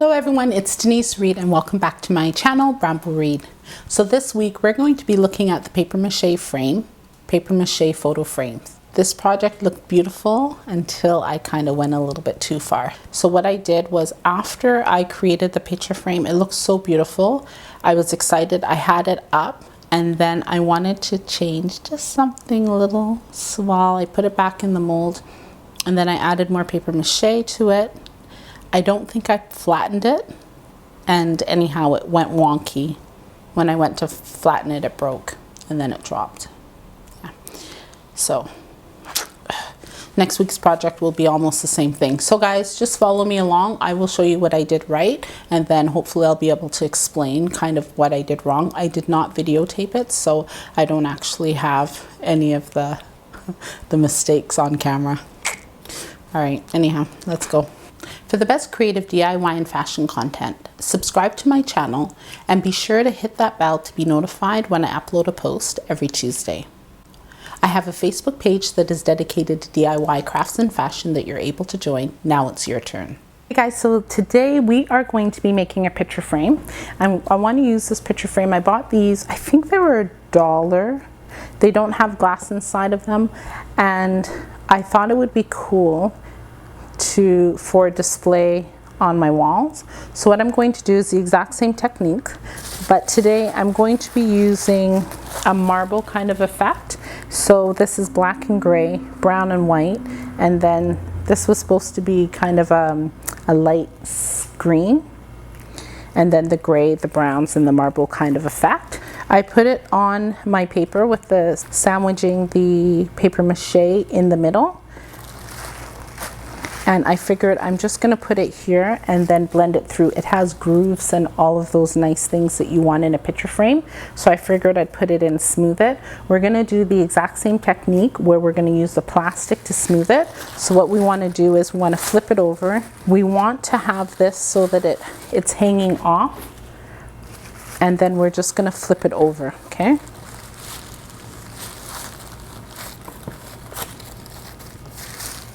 Hello everyone, it's Denise Reed and welcome back to my channel, Bramble Reed. So this week we're going to be looking at the paper mache frame, paper mache photo frames. This project looked beautiful until I kind of went a little bit too far. So what I did was, after I created the picture frame, it looked so beautiful. I was excited, I had it up, and then I wanted to change just something a little small. I put it back in the mold and then I added more paper mache to it. I don't think I flattened it, and anyhow it went wonky. When I went to flatten it, it broke and then it dropped. Yeah. So next week's project will be almost the same thing. So guys, just follow me along. I will show you what I did right, and then hopefully I'll be able to explain kind of what I did wrong. I did not videotape it, so I don't actually have any of the mistakes on camera. All right, anyhow, let's go. For the best creative DIY and fashion content, subscribe to my channel and be sure to hit that bell to be notified when I upload a post every Tuesday. I have a Facebook page that is dedicated to DIY crafts and fashion that you're able to join. Now it's your turn. Hey guys, so today we are going to be making a picture frame. I want to use this picture frame. I bought these, I think they were $1. They don't have glass inside of them, and I thought it would be cool for display on my walls. So what I'm going to do is the exact same technique, but today I'm going to be using a marble kind of effect. So this is black and gray, brown and white, and then this was supposed to be kind of a light green, and then the gray, the browns, and the marble kind of effect. I put it on my paper with the sandwiching the paper mache in the middle. And I figured I'm just going to put it here and then blend it through. It has grooves and all of those nice things that you want in a picture frame. So I figured I'd put it in, smooth it. We're going to do the exact same technique where we're going to use the plastic to smooth it. So what we want to do is we want to flip it over. We want to have this so that it's hanging off. And then we're just going to flip it over, okay?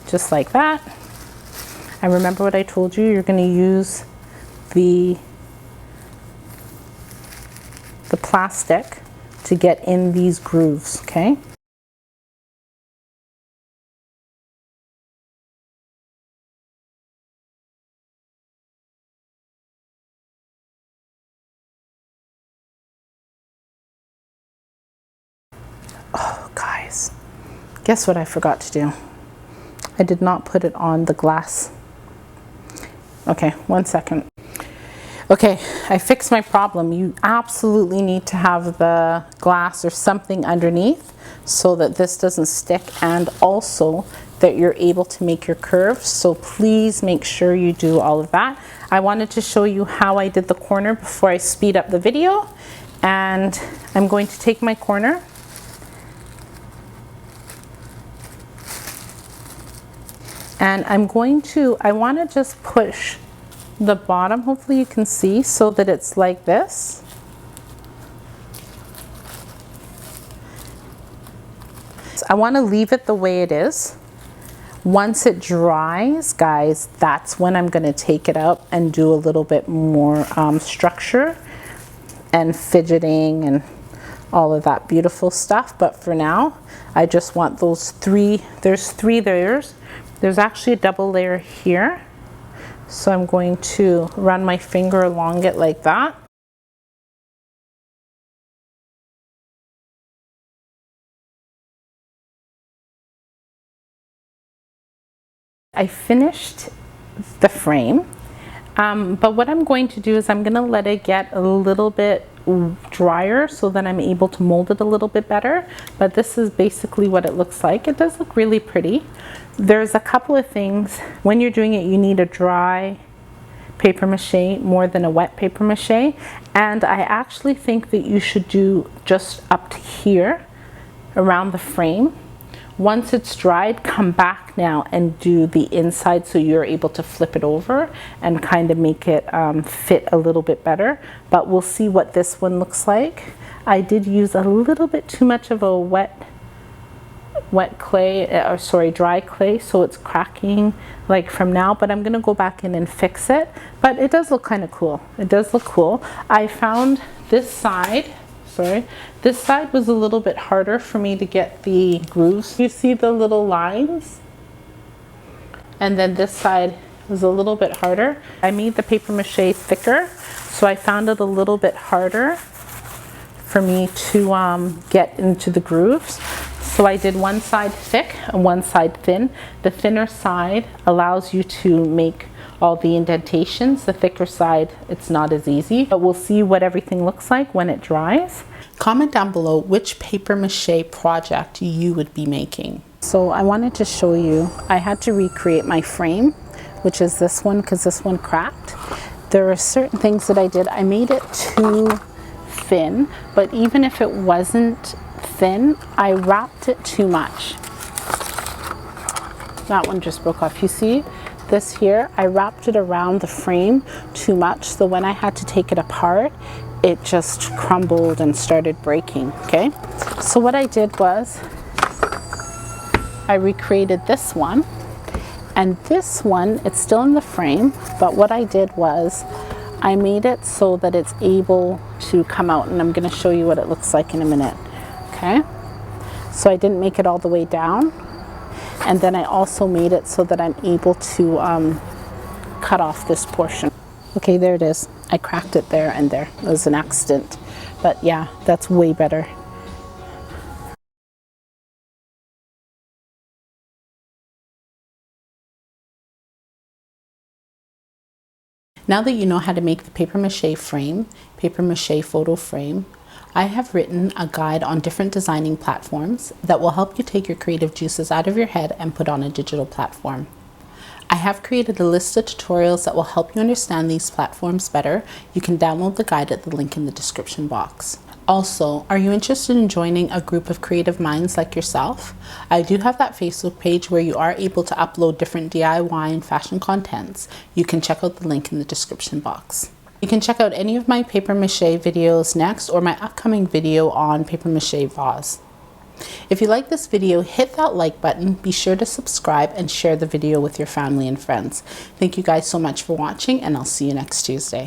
Just like that. And remember what I told you, you're going to use the plastic to get in these grooves, okay? Oh, guys, guess what I forgot to do? I did not put it on the glass. Okay, 1 second. Okay, I fixed my problem. You absolutely need to have the glass or something underneath so that this doesn't stick, and also that you're able to make your curves. So please make sure you do all of that. I wanted to show you how I did the corner before I speed up the video. And I'm going to take my corner and I want to just push the bottom, hopefully you can see, so that it's like this. So I want to leave it the way it is. Once it dries, guys, that's when I'm going to take it out and do a little bit more structure and fidgeting and all of that beautiful stuff. But for now, I just want those three. There's 3 layers. There's actually a double layer here. So I'm going to run my finger along it like that. I finished the frame, but what I'm going to do is I'm going to let it get a little bit drier so that I'm able to mold it a little bit better. But this is basically what it looks like. It does look really pretty. There's a couple of things. When you're doing it, you need a dry paper mache more than a wet paper mache. And I actually think that you should do just up to here around the frame. Once it's dried, come back now and do the inside so you're able to flip it over and kind of make it fit a little bit better. But we'll see what this one looks like. I did use a little bit too much of a wet wet clay, or sorry, dry clay, so it's cracking like from now, but I'm gonna go back in and fix it. But it does look kind of cool. It does look cool. I found this side, this side was a little bit harder for me to get the grooves. You see the little lines? And then this side was a little bit harder. I made the paper mache thicker, so I found it a little bit harder for me to get into the grooves. So I did one side thick and one side thin. The thinner side allows you to make all the indentations. The thicker side, it's not as easy, but we'll see what everything looks like when it dries. Comment down below which paper mache project you would be making. So I wanted to show you, I had to recreate my frame, which is this one, because this one cracked. There are certain things that I did. I made it too thin, but even if it wasn't thin, I wrapped it too much. That one just broke off. You see this here? I wrapped it around the frame too much, so when I had to take it apart, it just crumbled and started breaking, okay? So what I did was I recreated this one, and this one, it's still in the frame, but what I did was I made it so that it's able to come out, and I'm going to show you what it looks like in a minute. Okay, so I didn't make it all the way down, and then I also made it so that I'm able to cut off this portion. Okay, there it is. I cracked it there and there. It was an accident, but yeah, that's way better. Now that you know how to make the paper mache frame, paper mache photo frame, I have written a guide on different designing platforms that will help you take your creative juices out of your head and put on a digital platform. I have created a list of tutorials that will help you understand these platforms better. You can download the guide at the link in the description box. Also, are you interested in joining a group of creative minds like yourself? I do have that Facebook page where you are able to upload different DIY and fashion contents. You can check out the link in the description box. You can check out any of my paper mache videos next, or my upcoming video on paper mache vase. If you like this video, hit that like button, be sure to subscribe and share the video with your family and friends. Thank you guys so much for watching, and I'll see you next Tuesday.